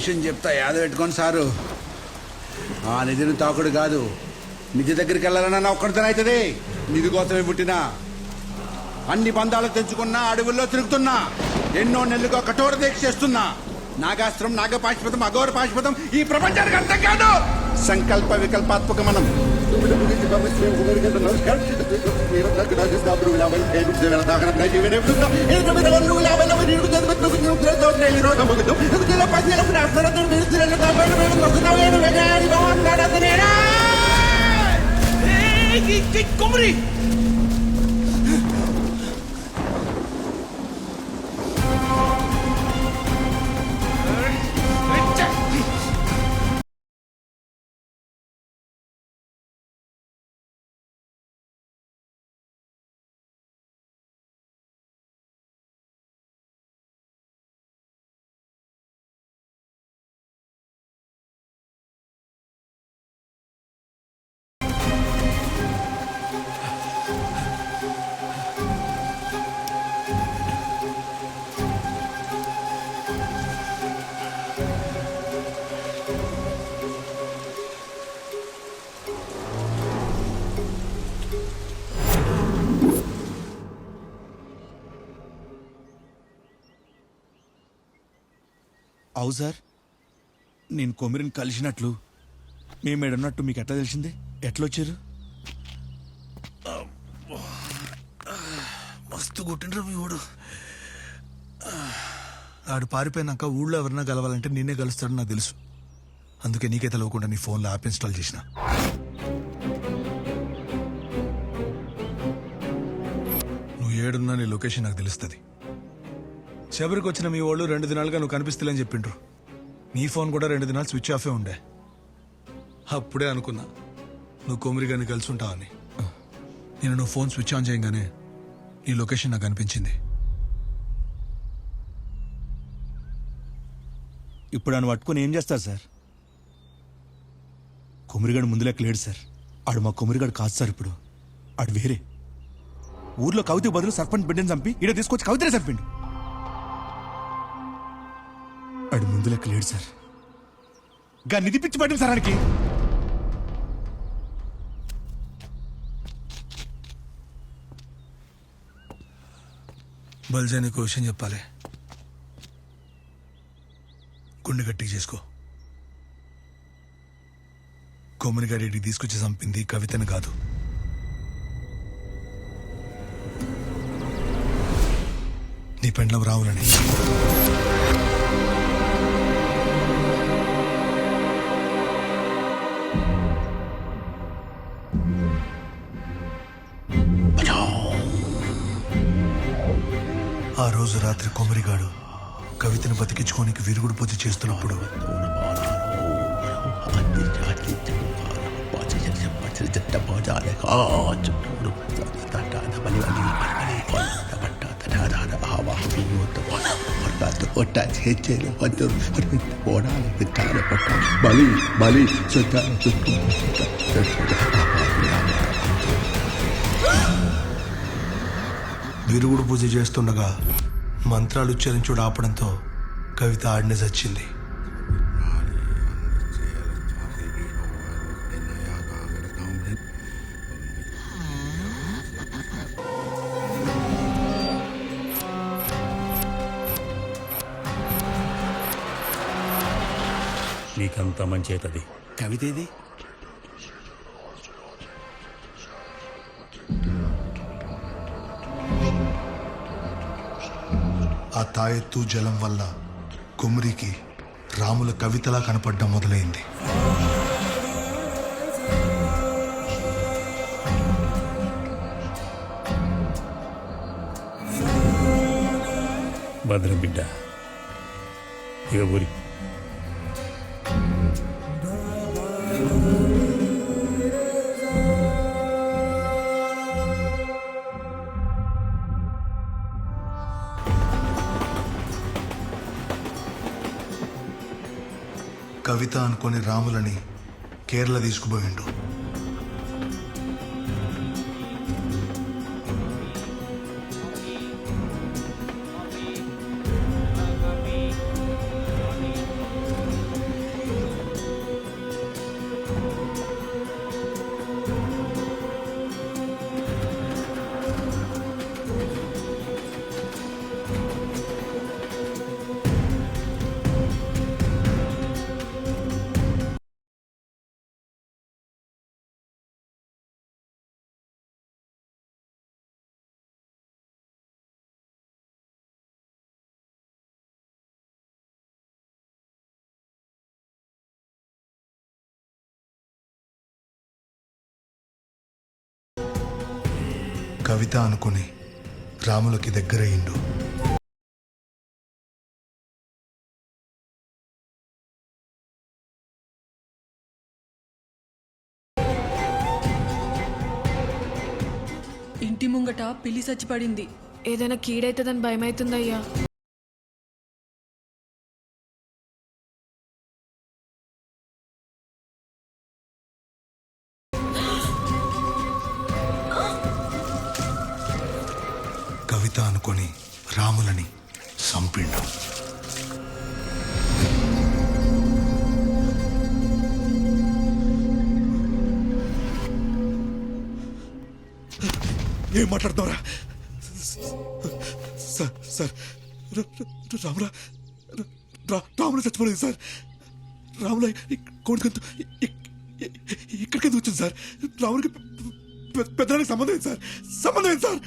విషయం చెప్తా యాద పెట్టుకోండి సారు. ఆ నిధిని తాకుడు కాదు, నిధి దగ్గరికి వెళ్ళాలన్నా ఒక్కడితోనే అవుతుంది. నిధి కోసమే పుట్టినా, అన్ని బంధాలు తెంచుకున్నా, అడవుల్లో తిరుగుతున్నా, ఎన్నో నెలలుగా కఠోర దీక్ష చేస్తున్నా. నాగాస్త్రం, నాగపాశుపతం, అఘోర పాశుపతం ఈ ప్రపంచానికి అర్థం కాదు. సంకల్ప వికల్పాత్మక మనం కుమరి అవు సార్, నేను కొమిరిని కలిసినట్లు మేము ఏడన్నట్టు మీకు ఎట్లా తెలిసింది? ఎట్లా వచ్చారు? మస్తు కొట్టిండ్రు మీ ఊడు. ఆడు పారిపోయినాక ఊళ్ళో ఎవరన్నా కలవాలంటే నిన్నే కలుస్తాడని నాకు తెలుసు. అందుకే నీకే తెలవకుండా నీ ఫోన్లో యాప్ ఇన్స్టాల్ చేసిన. నువ్వు ఏడున్నా నీ లొకేషన్ నాకు తెలుస్తుంది. శబరికి వచ్చిన మీ వాళ్ళు 2 దినాలుగా నువ్వు కనిపిస్తలేని చెప్పిండ్రు. నీ ఫోన్ కూడా 2 దినాలు స్విచ్ ఆఫే ఉండే. అప్పుడే అనుకున్నా నువ్వు కొమిరిగాని కలిసి ఉంటావని. నేను నువ్వు ఫోన్ స్విచ్ ఆన్ చేయగానే నీ లొకేషన్ నాకు అనిపించింది. ఇప్పుడు ఆయన పట్టుకొని ఏం చేస్తారు సార్? కొమిరిగాడు ముందు లెక్క లేడు సార్. ఆడు మా కొమిరిగాడు కాదు సార్. ఇప్పుడు ఆడు వేరే ఊర్లో కవిత బదులు సర్పంచ్ బిడ్డని చంపి ఈడ తీసుకొచ్చి కవితనే చంపిండు. ఆడు ముందు లెక్క లేడు సార్. గా నిధి పిచ్చి పట్టింది సార్ ఆయనకి. బల్జా నీకు విషయం చెప్పాలి. గుండె గట్టిగా చేసుకో. కొమ్మరిగాడి తీసుకొచ్చి చంపింది కవితను కాదు, నీ పెండ్లం రావులని. ఆ రోజు రాత్రి కొమరిగాడు కవితను బతికించుకోనికి విరుగుడు పూజ చేస్తున్నప్పుడు విరుగుడు పూజ చేస్తుండగా మంత్రాలు ఉచ్చరించుడు ఆపడంతో కవిత ఆడనే చచ్చింది. నీకంత మంచి అవుతుంది. కవిత ఏది? ఆ తాయెత్తు జలం వల్ల కుమ్మరికి రాముల కవితలా కనపడడం మొదలైంది. భద్రం బిడ్డ, ఇక ఊరి కవిత అనుకొని రాములని కేరళ తీసుకుపోయిండు. కవిత అనుకుని రాములకి దగ్గరయ్యిండు. ఇంటి ముంగట పిల్లి చచ్చిపడింది. ఏదైనా కీడైతుందని భయమైతుందయ్యా. కవిత అనుకొని రాములని చంపిండు. ఏం మాట్లాడుతున్నారా సార్? సార్ రాముల చచ్చిపోలేదు సార్. రాముల కోడికంతు ఇక్కడికి వచ్చింది సార్. రాములకి పెద్దడానికి సంబంధం ఏంటి సార్? సంబంధం ఏంటి సార్?